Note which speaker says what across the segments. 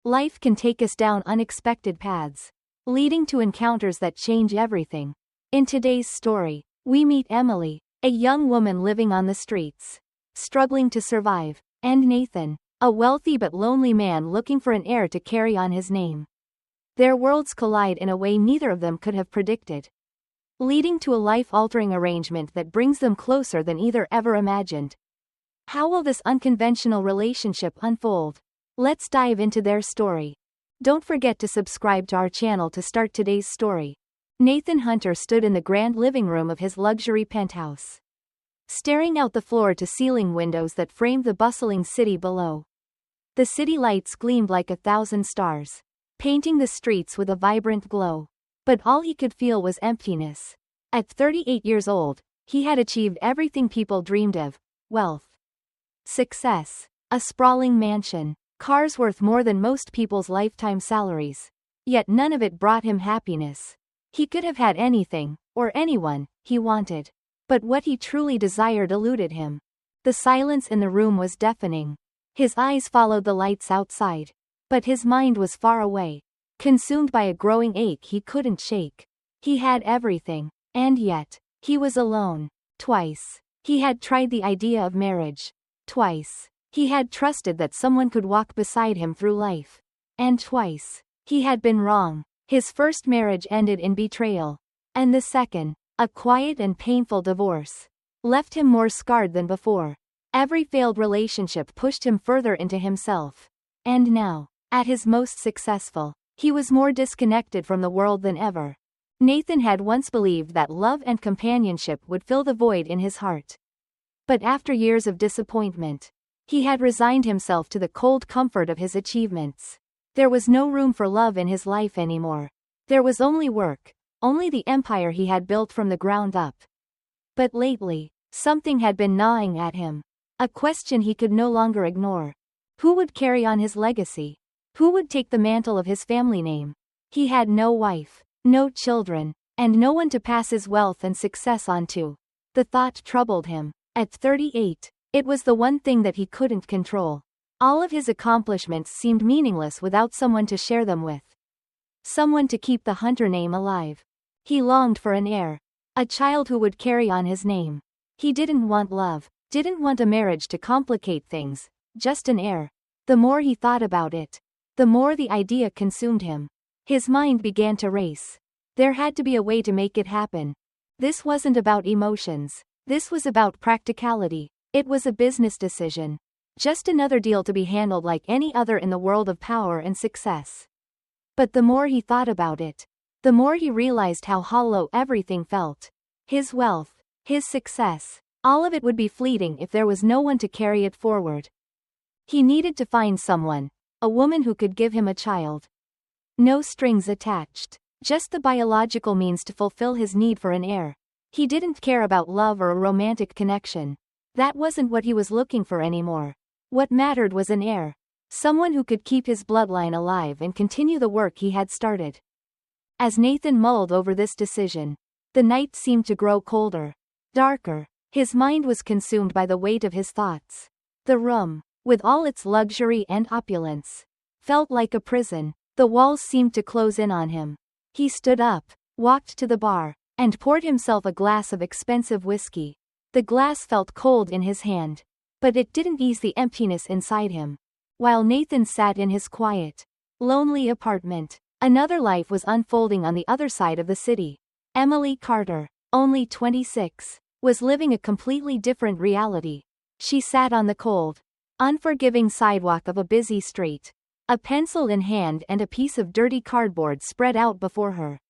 Speaker 1: Life can take us down unexpected paths, leading to encounters that change everything. In today's story, we meet Emily, a young woman living on the streets, struggling to survive, and Nathan, a wealthy but lonely man looking for an heir to carry on his name. Their worlds collide in a way neither of them could have predicted, leading to a life-altering arrangement that brings them closer than either ever imagined. How will this unconventional relationship unfold? Let's dive into their story. Don't forget to subscribe to our channel to start today's story. Nathan Hunter stood in the grand living room of his luxury penthouse, staring out the floor-to-ceiling windows that framed the bustling city below. The city lights gleamed like 1,000 stars, painting the streets with a vibrant glow. But all he could feel was emptiness. At 38 years old, he had achieved everything people dreamed of: wealth, success, a sprawling mansion, cars worth more than most people's lifetime salaries. Yet none of it brought him happiness. He could have had anything, or anyone, he wanted. But what he truly desired eluded him. The silence in the room was deafening. His eyes followed the lights outside. But his mind was far away, consumed by a growing ache he couldn't shake. He had everything, and yet, he was alone. Twice, he had tried the idea of marriage. Twice, he had trusted that someone could walk beside him through life. And twice, he had been wrong. His first marriage ended in betrayal. And the second, a quiet and painful divorce, left him more scarred than before. Every failed relationship pushed him further into himself. And now, at his most successful, he was more disconnected from the world than ever. Nathan had once believed that love and companionship would fill the void in his heart. But after years of disappointment, he had resigned himself to the cold comfort of his achievements. There was no room for love in his life anymore. There was only work, only the empire he had built from the ground up. But lately, something had been gnawing at him. A question he could no longer ignore. Who would carry on his legacy? Who would take the mantle of his family name? He had no wife, no children, and no one to pass his wealth and success on to. The thought troubled him. At 38, it was the one thing that he couldn't control. All of his accomplishments seemed meaningless without someone to share them with. Someone to keep the Hunter name alive. He longed for an heir. A child who would carry on his name. He didn't want love, didn't want a marriage to complicate things, just an heir. The more he thought about it, the more the idea consumed him. His mind began to race. There had to be a way to make it happen. This wasn't about emotions. This was about practicality. It was a business decision. Just another deal to be handled like any other in the world of power and success. But the more he thought about it, the more he realized how hollow everything felt. His wealth, his success, all of it would be fleeting if there was no one to carry it forward. He needed to find someone, a woman who could give him a child. No strings attached, just the biological means to fulfill his need for an heir. He didn't care about love or a romantic connection. That wasn't what he was looking for anymore. What mattered was an heir. Someone who could keep his bloodline alive and continue the work he had started. As Nathan mulled over this decision, the night seemed to grow colder, darker. His mind was consumed by the weight of his thoughts. The room, with all its luxury and opulence, felt like a prison. The walls seemed to close in on him. He stood up, walked to the bar, and poured himself a glass of expensive whiskey. The glass felt cold in his hand, but it didn't ease the emptiness inside him. While Nathan sat in his quiet, lonely apartment, another life was unfolding on the other side of the city. Emily Carter, only 26, was living a completely different reality. She sat on the cold, unforgiving sidewalk of a busy street, a pencil in hand and a piece of dirty cardboard spread out before her.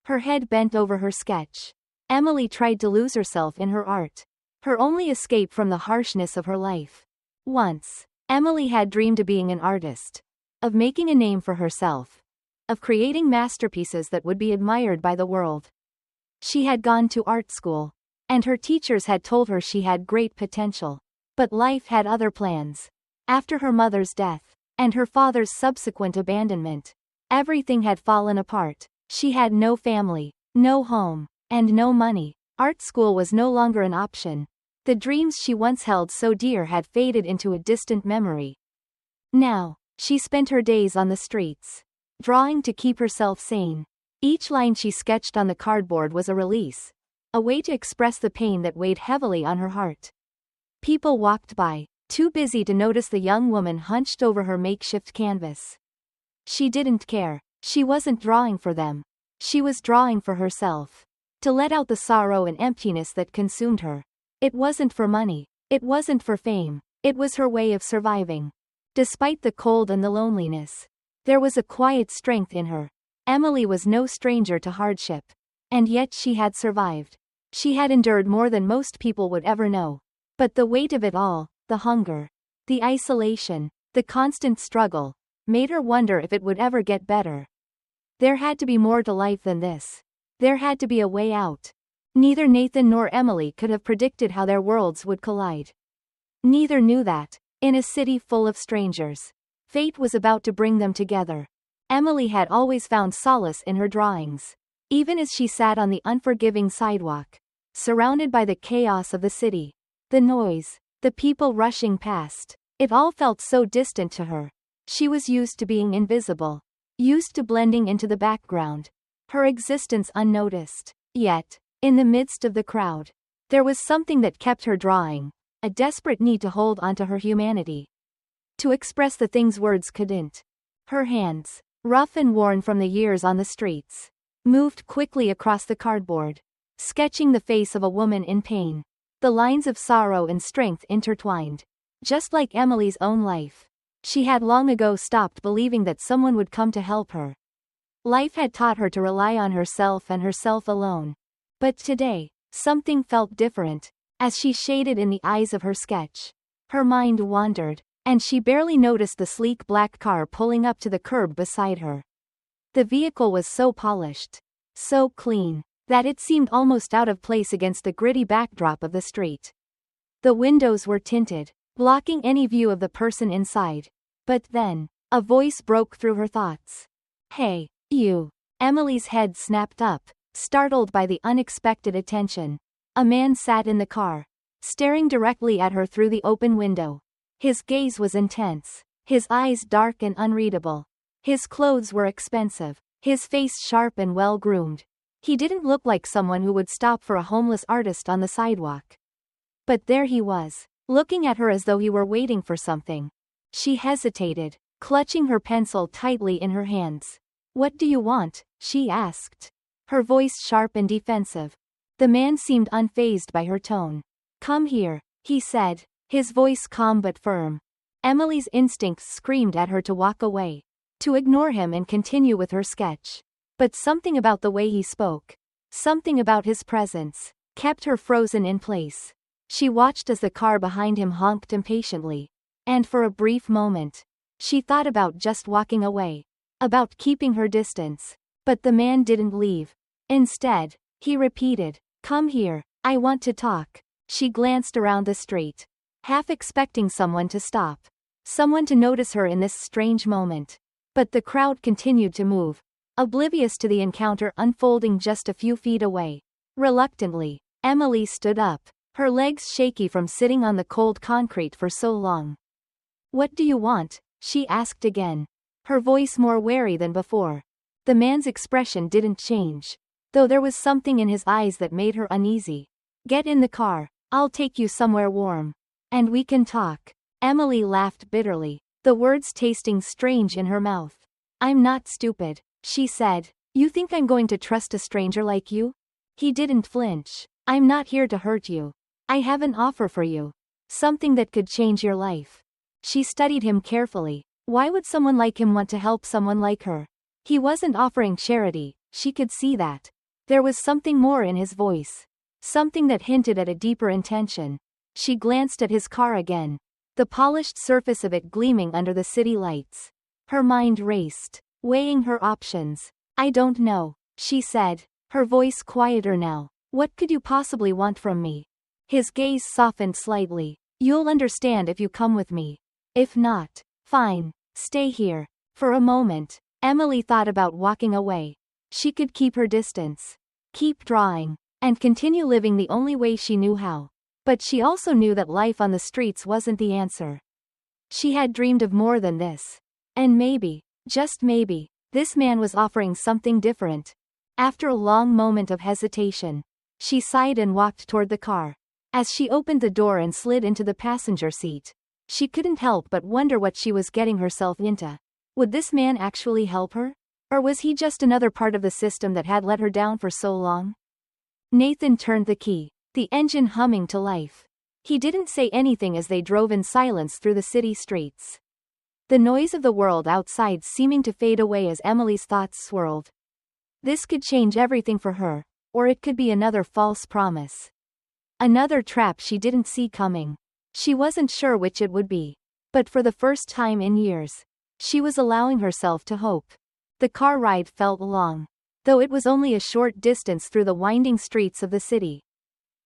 Speaker 1: Her head bent over her sketch. Emily tried to lose herself in her art, her only escape from the harshness of her life. Once, Emily had dreamed of being an artist, of making a name for herself, of creating masterpieces that would be admired by the world. She had gone to art school, and her teachers had told her she had great potential. But life had other plans. After her mother's death, and her father's subsequent abandonment, everything had fallen apart. She had no family, no home, and no money. Art school was no longer an option. The dreams she once held so dear had faded into a distant memory. Now, She spent her days on the streets, drawing to keep herself sane. Each line she sketched on the cardboard was a release, a way to express the pain that weighed heavily on her heart. People walked by, too busy to notice the young woman hunched over her makeshift canvas. She didn't care. She wasn't drawing for them. She was drawing for herself. To let out the sorrow and emptiness that consumed her. It wasn't for money. It wasn't for fame. It was her way of surviving. Despite the cold and the loneliness, there was a quiet strength in her. Emily was no stranger to hardship. And yet she had survived. She had endured more than most people would ever know. But the weight of it all, the hunger, the isolation, the constant struggle, made her wonder if it would ever get better. There had to be more to life than this. There had to be a way out. Neither Nathan nor Emily could have predicted how their worlds would collide. Neither knew that, in a city full of strangers, fate was about to bring them together. Emily had always found solace in her drawings. Even as she sat on the unforgiving sidewalk, surrounded by the chaos of the city, the noise, the people rushing past, it all felt so distant to her. She was used to being invisible, used to blending into the background, her existence unnoticed. Yet, in the midst of the crowd, there was something that kept her drawing, a desperate need to hold onto her humanity, to express the things words couldn't. Her hands, rough and worn from the years on the streets, moved quickly across the cardboard, sketching the face of a woman in pain. The lines of sorrow and strength intertwined. Just like Emily's own life. She had long ago stopped believing that someone would come to help her. Life had taught her to rely on herself and herself alone. But today, something felt different. As she shaded in the eyes of her sketch, her mind wandered, and she barely noticed the sleek black car pulling up to the curb beside her. The vehicle was so polished, so clean, that it seemed almost out of place against the gritty backdrop of the street. The windows were tinted, blocking any view of the person inside. But then, a voice broke through her thoughts. "Hey, you." Emily's head snapped up, startled by the unexpected attention. A man sat in the car, staring directly at her through the open window. His gaze was intense, his eyes dark and unreadable. His clothes were expensive, his face sharp and well-groomed. He didn't look like someone who would stop for a homeless artist on the sidewalk. But there he was, looking at her as though he were waiting for something. She hesitated, clutching her pencil tightly in her hands. "What do you want?" she asked, her voice sharp and defensive. The man seemed unfazed by her tone. "Come here," he said, his voice calm but firm. Emily's instincts screamed at her to walk away, to ignore him and continue with her sketch. But something about the way he spoke, something about his presence, kept her frozen in place. She watched as the car behind him honked impatiently. And for a brief moment, she thought about just walking away, about keeping her distance. But the man didn't leave. Instead, he repeated, "Come here, I want to talk." She glanced around the street, half expecting someone to stop, someone to notice her in this strange moment. But the crowd continued to move, oblivious to the encounter unfolding just a few feet away. Reluctantly, Emily stood up, her legs shaky from sitting on the cold concrete for so long. "What do you want?" she asked again, her voice more wary than before. The man's expression didn't change, though there was something in his eyes that made her uneasy. "Get in the car, I'll take you somewhere warm. And we can talk." Emily laughed bitterly, the words tasting strange in her mouth. "I'm not stupid," she said. "You think I'm going to trust a stranger like you?" He didn't flinch. "I'm not here to hurt you. I have an offer for you. Something that could change your life." She studied him carefully. Why would someone like him want to help someone like her? He wasn't offering charity, she could see that. There was something more in his voice. Something that hinted at a deeper intention. She glanced at his car again, the polished surface of it gleaming under the city lights. Her mind raced, weighing her options. "I don't know," she said, her voice quieter now. "What could you possibly want from me?" His gaze softened slightly. "You'll understand if you come with me. If not, fine, stay here." For a moment, Emily thought about walking away. She could keep her distance, keep drawing, and continue living the only way she knew how. But she also knew that life on the streets wasn't the answer. She had dreamed of more than this. And maybe, just maybe, this man was offering something different. After a long moment of hesitation, she sighed and walked toward the car. As she opened the door and slid into the passenger seat, she couldn't help but wonder what she was getting herself into. Would this man actually help her? Or was he just another part of the system that had let her down for so long? Nathan turned the key, the engine humming to life. He didn't say anything as they drove in silence through the city streets. The noise of the world outside seeming to fade away as Emily's thoughts swirled. This could change everything for her, or it could be another false promise. Another trap she didn't see coming. She wasn't sure which it would be. But for the first time in years, she was allowing herself to hope. The car ride felt long, though it was only a short distance through the winding streets of the city.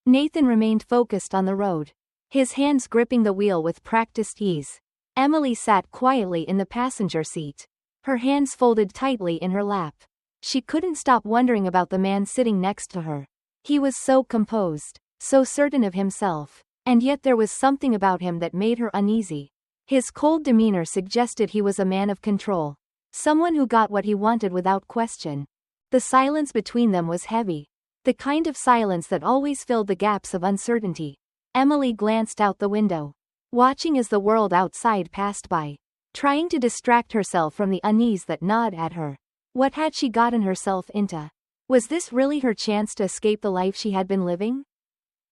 Speaker 1: Nathan remained focused on the road, his hands gripping the wheel with practiced ease. Emily sat quietly in the passenger seat, her hands folded tightly in her lap. She couldn't stop wondering about the man sitting next to her. He was so composed, so certain of himself, and yet there was something about him that made her uneasy. His cold demeanor suggested he was a man of control, someone who got what he wanted without question. The silence between them was heavy, the kind of silence that always filled the gaps of uncertainty. Emily glanced out the window, watching as the world outside passed by, trying to distract herself from the unease that gnawed at her. What had she gotten herself into? Was this really her chance to escape the life she had been living?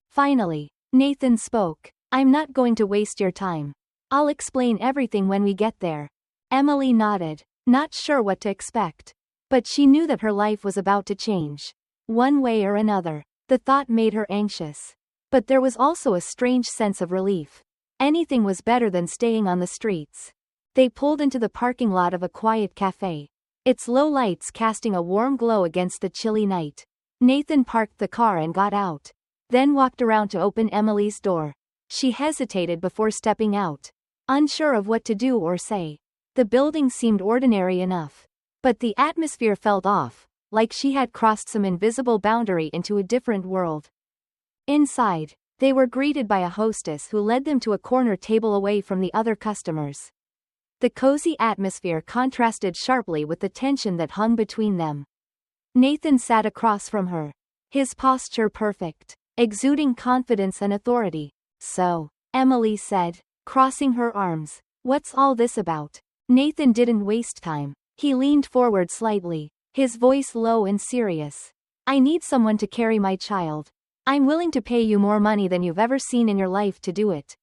Speaker 1: Finally, Nathan spoke. "I'm not going to waste your time. I'll explain everything when we get there." Emily nodded, not sure what to expect. But she knew that her life was about to change. One way or another. The thought made her anxious. But there was also a strange sense of relief. Anything was better than staying on the streets. They pulled into the parking lot of a quiet cafe, its low lights casting a warm glow against the chilly night. Nathan parked the car and got out, then walked around to open Emily's door. She hesitated before stepping out, unsure of what to do or say. The building seemed ordinary enough, but the atmosphere felt off, like she had crossed some invisible boundary into a different world. Inside, they were greeted by a hostess who led them to a corner table away from the other customers. The cozy atmosphere contrasted sharply with the tension that hung between them. Nathan sat across from her, his posture perfect, exuding confidence and authority. "So," Emily said, crossing her arms, "what's all this about?" Nathan didn't waste time. He leaned forward slightly, his voice low and serious. "I need someone to carry my child. I'm willing to pay you more money than you've ever seen in your life to do it."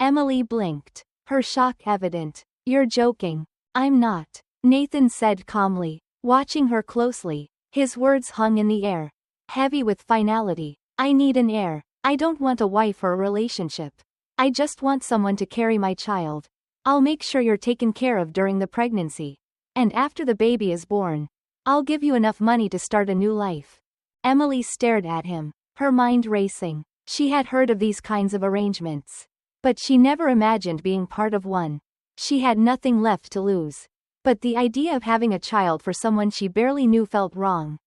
Speaker 1: Emily blinked, her shock evident. "You're joking." "I'm not," Nathan said calmly, watching her closely. His words hung in the air, heavy with finality. "I need an heir. I don't want a wife or a relationship. I just want someone to carry my child. I'll make sure you're taken care of during the pregnancy. And after the baby is born, I'll give you enough money to start a new life." Emily stared at him, her mind racing. She had heard of these kinds of arrangements, but she never imagined being part of one. She had nothing left to lose. But the idea of having a child for someone she barely knew felt wrong.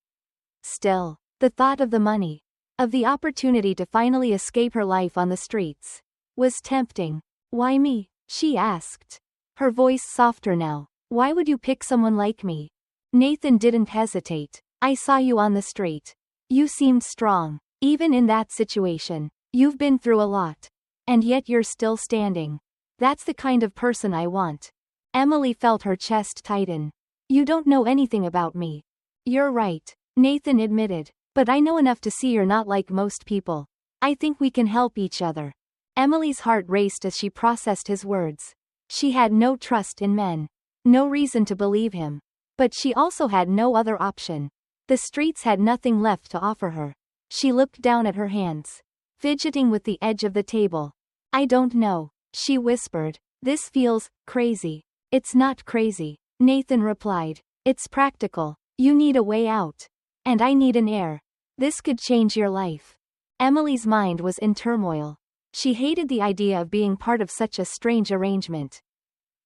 Speaker 1: Still, the thought of the money, of the opportunity to finally escape her life on the streets, was tempting. "Why me?" she asked, her voice softer now. "Why would you pick someone like me?" Nathan didn't hesitate. "I saw you on the street. You seemed strong. Even in that situation, you've been through a lot. And yet you're still standing. That's the kind of person I want." Emily felt her chest tighten. "You don't know anything about me." "You're right," Nathan admitted. "But I know enough to see you're not like most people. I think we can help each other." Emily's heart raced as she processed his words. She had no trust in men, no reason to believe him. But she also had no other option. The streets had nothing left to offer her. She looked down at her hands, fidgeting with the edge of the table. "I don't know," she whispered. "This feels crazy." "It's not crazy," Nathan replied. "It's practical. You need a way out. And I need an heir. This could change your life." Emily's mind was in turmoil. She hated the idea of being part of such a strange arrangement.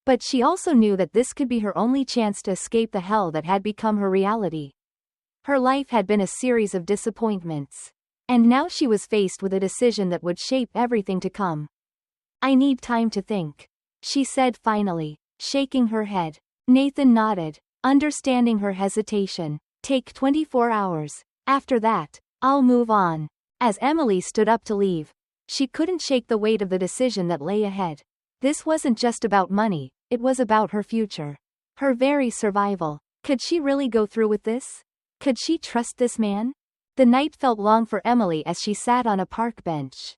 Speaker 1: But she also knew that this could be her only chance to escape the hell that had become her reality. Her life had been a series of disappointments. And now she was faced with a decision that would shape everything to come. "I need time to think," she said finally. shaking her head. Nathan nodded, understanding her hesitation. Take 24 hours. After that, I'll move on. As Emily stood up to leave, she couldn't shake the weight of the decision that lay ahead. This wasn't just about money, it was about her future. Her very survival. Could she really go through with this? Could she trust this man? The night felt long for Emily as she sat on a park bench,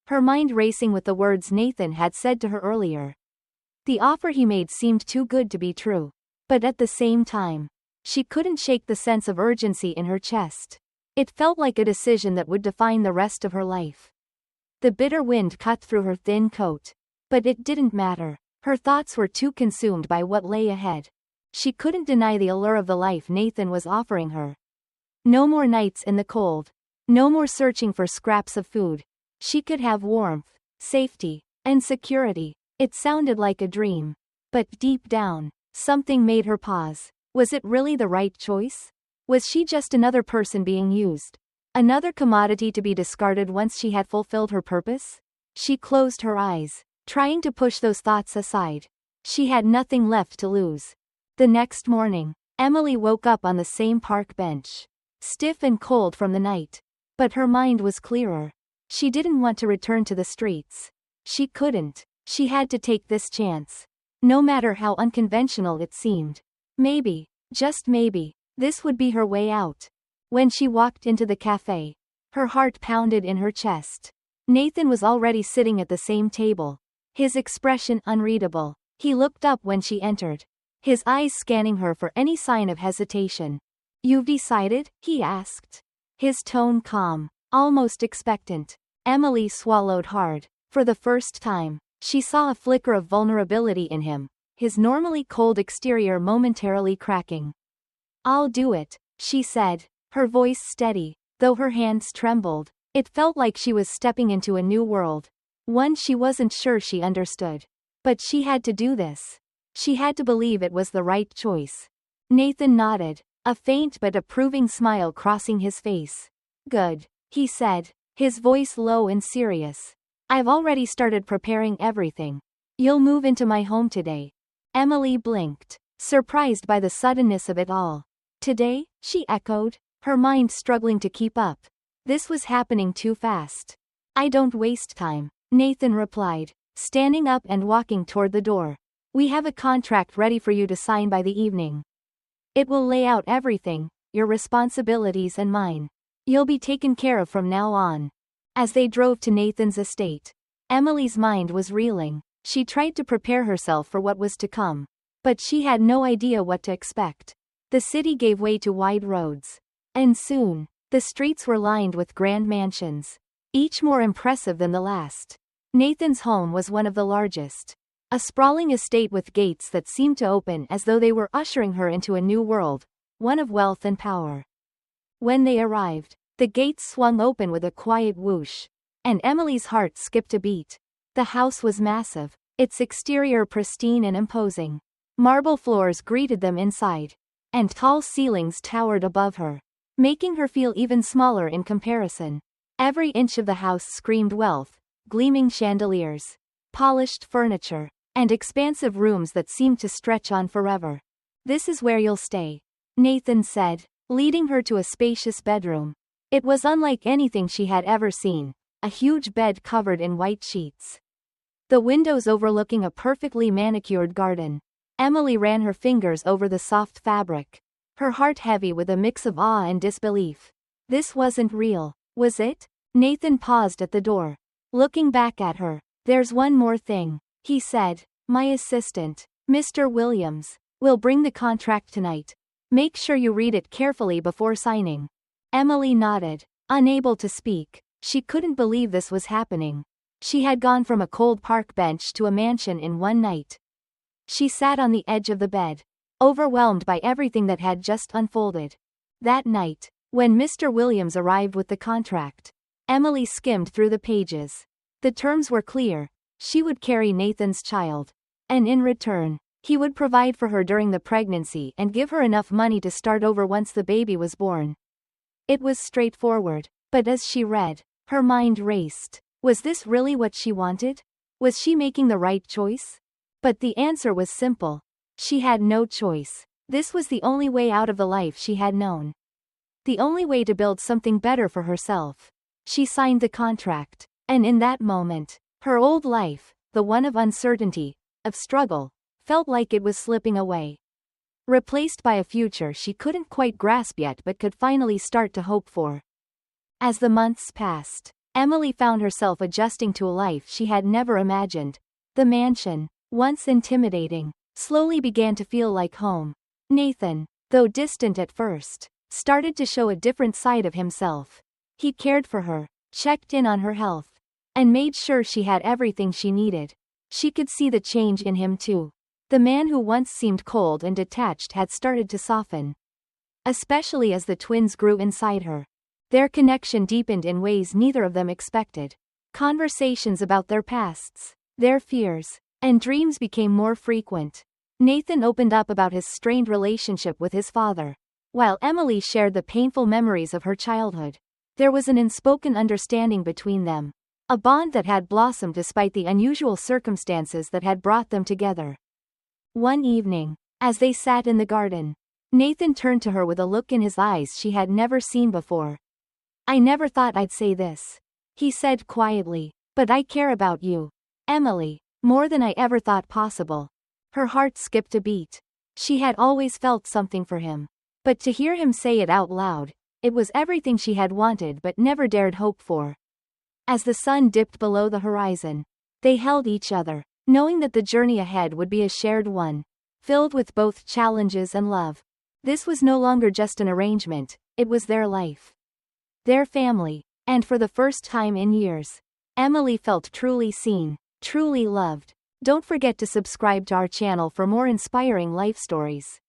Speaker 1: her mind racing with the words Nathan had said to her earlier. The offer he made seemed too good to be true. But at the same time, she couldn't shake the sense of urgency in her chest. It felt like a decision that would define the rest of her life. The bitter wind cut through her thin coat. But it didn't matter. Her thoughts were too consumed by what lay ahead. She couldn't deny the allure of the life Nathan was offering her. No more nights in the cold. No more searching for scraps of food. She could have warmth, safety, and security. It sounded like a dream. But deep down, something made her pause. Was it really the right choice? Was she just another person being used? Another commodity to be discarded once she had fulfilled her purpose? She closed her eyes, trying to push those thoughts aside. She had nothing left to lose. The next morning, Emily woke up on the same park bench, stiff and cold from the night. But her mind was clearer. She didn't want to return to the streets. She couldn't. She had to take this chance. No matter how unconventional it seemed. Maybe, just maybe, this would be her way out. When she walked into the cafe, her heart pounded in her chest. Nathan was already sitting at the same table, his expression unreadable. He looked up when she entered, his eyes scanning her for any sign of hesitation. "You've decided?" he asked, his tone calm, almost expectant. Emily swallowed hard. For the first time, she saw a flicker of vulnerability in him, his normally cold exterior momentarily cracking. "I'll do it," she said, her voice steady, though her hands trembled. It felt like she was stepping into a new world, one she wasn't sure she understood. But she had to do this. She had to believe it was the right choice. Nathan nodded, a faint but approving smile crossing his face. "Good," he said, his voice low and serious. "I've already started preparing everything. You'll move into my home today." Emily blinked, surprised by the suddenness of it all. "Today?" she echoed, her mind struggling to keep up. This was happening too fast. "I don't waste time," Nathan replied, standing up and walking toward the door. "We have a contract ready for you to sign by the evening. It will lay out everything, your responsibilities and mine. You'll be taken care of from now on." As they drove to Nathan's estate, Emily's mind was reeling. She tried to prepare herself for what was to come. But she had no idea what to expect. The city gave way to wide roads. And soon, the streets were lined with grand mansions, each more impressive than the last. Nathan's home was one of the largest. A sprawling estate with gates that seemed to open as though they were ushering her into a new world, one of wealth and power. When they arrived, the gates swung open with a quiet whoosh, and Emily's heart skipped a beat. The house was massive, its exterior pristine and imposing. Marble floors greeted them inside, and tall ceilings towered above her, making her feel even smaller in comparison. Every inch of the house screamed wealth, gleaming chandeliers, polished furniture, and expansive rooms that seemed to stretch on forever. "This is where you'll stay," Nathan said, leading her to a spacious bedroom. It was unlike anything she had ever seen, a huge bed covered in white sheets, the windows overlooking a perfectly manicured garden. Emily ran her fingers over the soft fabric, her heart heavy with a mix of awe and disbelief. This wasn't real, was it? Nathan paused at the door, looking back at her. "There's one more thing," he said. "My assistant, Mr. Williams, will bring the contract tonight. Make sure you read it carefully before signing." Emily nodded, unable to speak. She couldn't believe this was happening. She had gone from a cold park bench to a mansion in one night. She sat on the edge of the bed, overwhelmed by everything that had just unfolded. That night, when Mr. Williams arrived with the contract, Emily skimmed through the pages. The terms were clear. She would carry Nathan's child, and in return, he would provide for her during the pregnancy and give her enough money to start over once the baby was born. It was straightforward, but as she read, her mind raced. Was this really what she wanted? Was she making the right choice? But the answer was simple. She had no choice. This was the only way out of the life she had known. The only way to build something better for herself. She signed the contract. And in that moment, her old life, the one of uncertainty, of struggle, felt like it was slipping away. Replaced by a future she couldn't quite grasp yet but could finally start to hope for. As the months passed, Emily found herself adjusting to a life she had never imagined. The mansion, once intimidating, slowly began to feel like home. Nathan, though distant at first, started to show a different side of himself. He cared for her, checked in on her health, and made sure she had everything she needed. She could see the change in him too. The man who once seemed cold and detached had started to soften. Especially as the twins grew inside her. Their connection deepened in ways neither of them expected. Conversations about their pasts, their fears, and dreams became more frequent. Nathan opened up about his strained relationship with his father, while Emily shared the painful memories of her childhood. There was an unspoken understanding between them. A bond that had blossomed despite the unusual circumstances that had brought them together. One evening, as they sat in the garden, Nathan turned to her with a look in his eyes she had never seen before. "I never thought I'd say this," he said quietly, "but I care about you, Emily, more than I ever thought possible." Her heart skipped a beat. She had always felt something for him. But to hear him say it out loud, it was everything she had wanted but never dared hope for. As the sun dipped below the horizon, they held each other, knowing that the journey ahead would be a shared one, filled with both challenges and love. This was no longer just an arrangement, it was their life. Their family, and for the first time in years, Emily felt truly seen, truly loved. Don't forget to subscribe to our channel for more inspiring life stories.